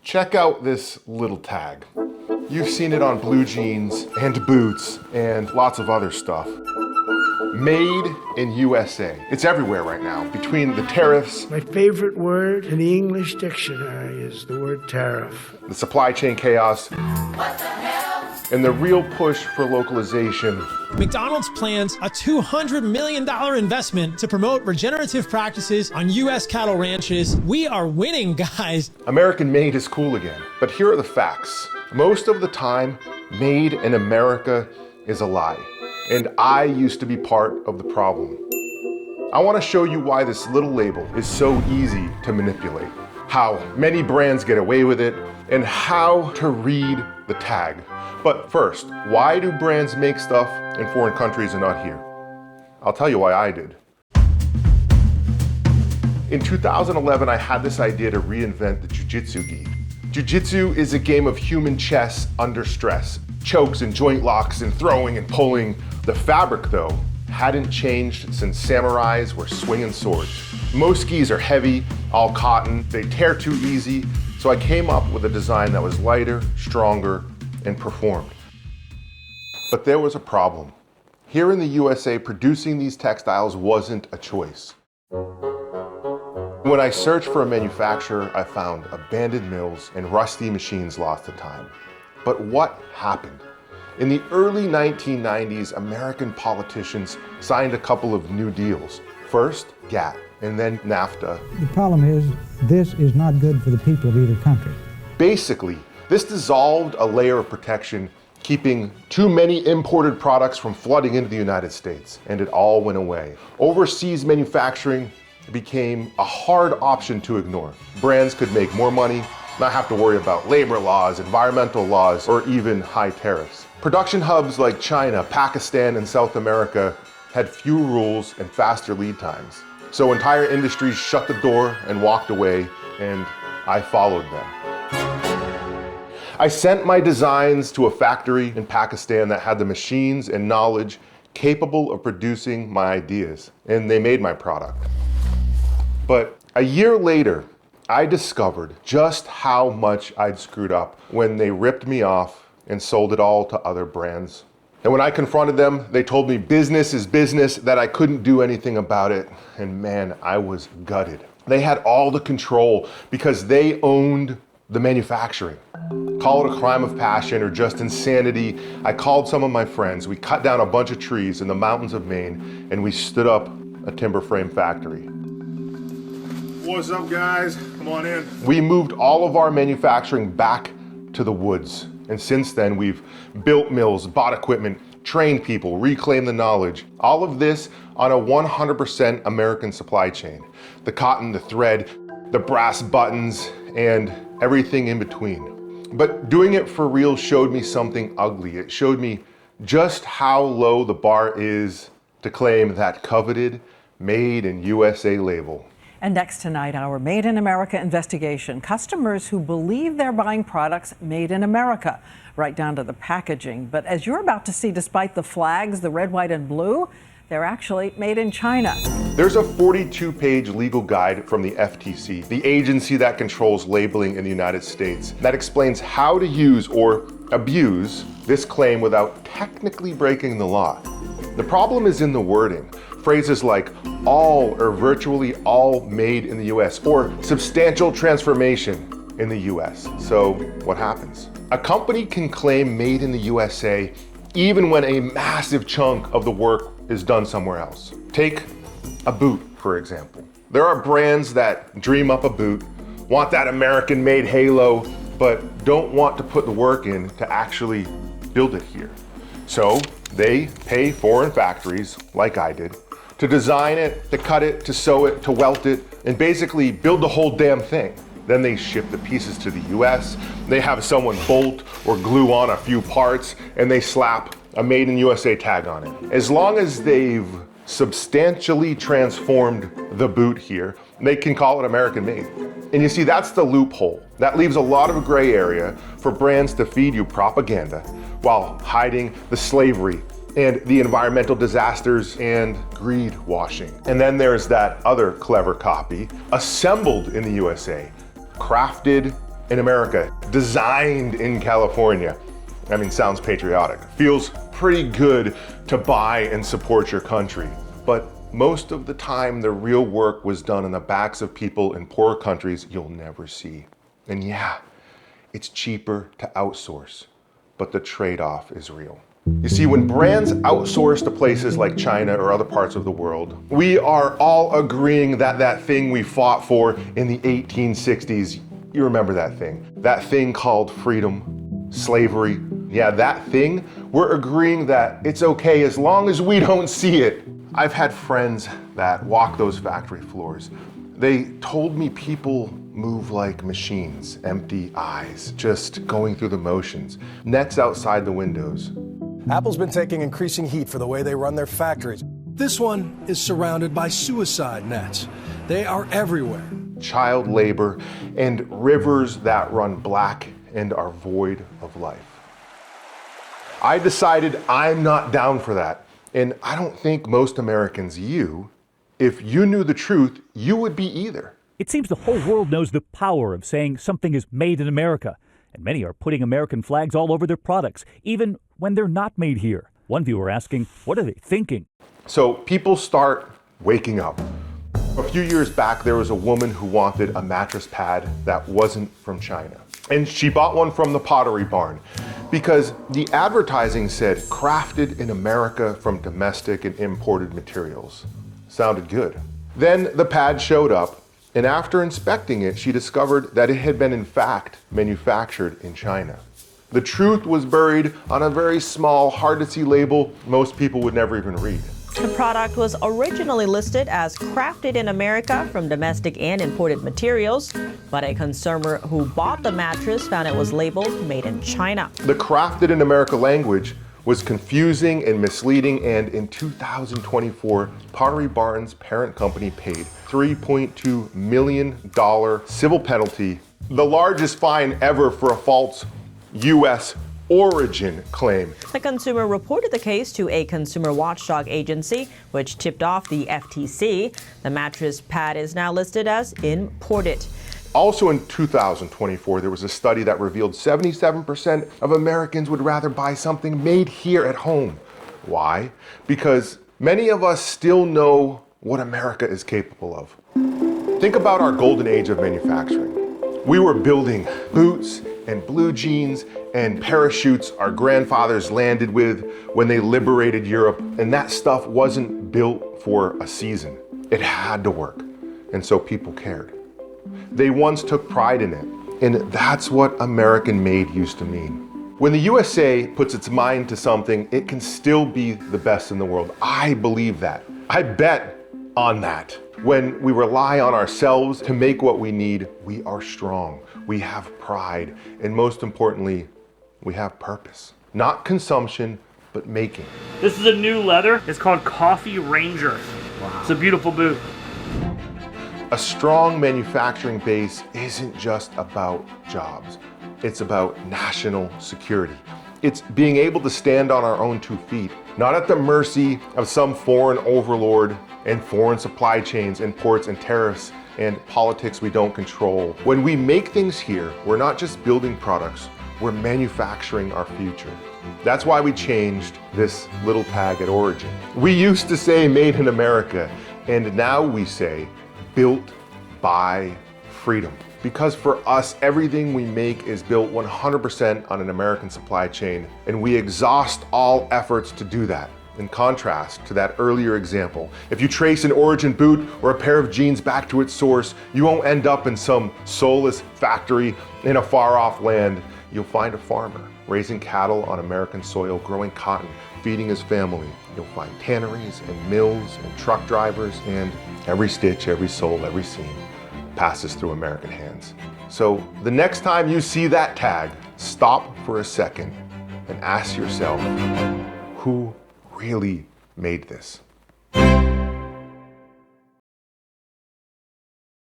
Check out this little tag. You've seen it on blue jeans and boots and lots of other stuff. Made in USA. It's everywhere right now, between the tariffs. My favorite word in the English dictionary is the word tariff. The supply chain chaos. What the hell? And the real push for localization. McDonald's plans a $200 million investment to promote regenerative practices on U.S. cattle ranches. We are winning, guys. American made is cool again. But here are the facts. Most of the time, made in America is a lie. And I used to be part of the problem. I want to show you why this little label is so easy to manipulate, how many brands get away with it, and how to read the tag. But first, why do brands make stuff in foreign countries and not here? I'll tell you why I did. In 2011, I had this idea to reinvent the jiu-jitsu gi. Jiu-jitsu is a game of human chess under stress. Chokes and joint locks and throwing and pulling. The fabric, though, hadn't changed since samurais were swinging swords. Most skis are heavy, all cotton, they tear too easy, so I came up with a design that was lighter, stronger, and performed. But there was a problem. Here in the USA, producing these textiles wasn't a choice. When I searched for a manufacturer, I found abandoned mills and rusty machines lost to time. But what happened? In the early 1990s, American politicians signed a couple of new deals. First, GATT, and then NAFTA. The problem is, this is not good for the people of either country. Basically, this dissolved a layer of protection, keeping too many imported products from flooding into the United States, and it all went away. Overseas manufacturing became a hard option to ignore. Brands could make more money, not have to worry about labor laws, environmental laws, or even high tariffs. Production hubs like China, Pakistan, and South America had few rules and faster lead times. So entire industries shut the door and walked away, and I followed them. I sent my designs to a factory in Pakistan that had the machines and knowledge capable of producing my ideas, and they made my product. But a year later, I discovered just how much I'd screwed up when they ripped me off and sold it all to other brands. And when I confronted them, they told me business is business, that I couldn't do anything about it. And man, I was gutted. They had all the control because they owned the manufacturing. Call it a crime of passion or just insanity. I called some of my friends. We cut down a bunch of trees in the mountains of Maine, and we stood up a timber frame factory. What's up, guys? Come on in. We moved all of our manufacturing back to the woods. And since then, we've built mills, bought equipment, trained people, reclaimed the knowledge. All of this on a 100% American supply chain. The cotton, the thread, the brass buttons, and everything in between. But doing it for real showed me something ugly. It showed me just how low the bar is to claim that coveted Made in USA label. And next tonight, our Made in America investigation. Customers who believe they're buying products made in America, right down to the packaging. But as you're about to see, despite the flags, the red, white, and blue, they're actually made in China. There's a 42-page legal guide from the FTC, the agency that controls labeling in the United States, that explains how to use or abuse this claim without technically breaking the law. The problem is in the wording. Phrases like all or virtually all made in the US or substantial transformation in the US. So what happens? A company can claim made in the USA even when a massive chunk of the work is done somewhere else. Take a boot, for example. There are brands that dream up a boot, want that American made halo, but don't want to put the work in to actually build it here. So they pay foreign factories, like I did, to design it, to cut it, to sew it, to welt it, and basically build the whole damn thing. Then they ship the pieces to the US, they have someone bolt or glue on a few parts, and they slap a Made in USA tag on it. As long as they've substantially transformed the boot here, they can call it American made. And you see, that's the loophole. That leaves a lot of gray area for brands to feed you propaganda while hiding the slavery and the environmental disasters and greed washing. And then there's that other clever copy, assembled in the USA, crafted in America, designed in California. I mean, sounds patriotic. Feels pretty good to buy and support your country. But most of the time, the real work was done on the backs of people in poorer countries you'll never see. And yeah, it's cheaper to outsource, but the trade-off is real. You see, when brands outsource to places like China or other parts of the world, we are all agreeing that that thing we fought for in the 1860s, you remember that thing called freedom, slavery. Yeah, that thing, we're agreeing that it's okay as long as we don't see it. I've had friends that walk those factory floors. They told me people move like machines, empty eyes, just going through the motions, nets outside the windows. Apple's been taking increasing heat for the way they run their factories. This one is surrounded by suicide nets. They are everywhere. Child labor and rivers that run black and are void of life. I decided I'm not down for that. And I don't think most Americans, if you knew the truth, you would be either. It seems the whole world knows the power of saying something is made in America. And many are putting American flags all over their products, even when they're not made here. One viewer asking, what are they thinking? So people start waking up. A few years back, there was a woman who wanted a mattress pad that wasn't from China. And she bought one from the Pottery Barn because the advertising said crafted in America from domestic and imported materials. Sounded good. Then the pad showed up, and after inspecting it, she discovered that it had been in fact manufactured in China. The truth was buried on a very small, hard to see label most people would never even read. The product was originally listed as crafted in America from domestic and imported materials, but a consumer who bought the mattress found it was labeled made in China. The crafted in America language was confusing and misleading, and in 2024, Pottery Barn's parent company paid $3.2 million civil penalty, the largest fine ever for a false U.S. origin claim. The consumer reported the case to a consumer watchdog agency, which tipped off the FTC. The mattress pad is now listed as imported. Also in 2024, there was a study that revealed 77% of Americans would rather buy something made here at home. Why? Because many of us still know what America is capable of. Think about our golden age of manufacturing. We were building boots and blue jeans and parachutes our grandfathers landed with when they liberated Europe, and that stuff wasn't built for a season. It had to work, and so people cared. They once took pride in it, and that's what American made used to mean. When the USA puts its mind to something, it can still be the best in the world. I believe that. I bet on that. When we rely on ourselves to make what we need, we are strong, we have pride, and most importantly, we have purpose. Not consumption, but making. This is a new leather. It's called Coffee Ranger. Wow. It's a beautiful boot. A strong manufacturing base isn't just about jobs. It's about national security. It's being able to stand on our own 2 feet, not at the mercy of some foreign overlord and foreign supply chains and ports and tariffs and politics we don't control. When we make things here, we're not just building products, we're manufacturing our future. That's why we changed this little tag at origin. We used to say made in America, and now we say built by freedom. Because for us, everything we make is built 100% on an American supply chain, and we exhaust all efforts to do that. In contrast to that earlier example, if you trace an origin boot or a pair of jeans back to its source, you won't end up in some soulless factory in a far-off land. You'll find a farmer raising cattle on American soil, growing cotton, feeding his family. You'll find tanneries and mills and truck drivers, and every stitch, every sole, every seam passes through American hands. So the next time you see that tag, stop for a second and ask yourself, who really made this?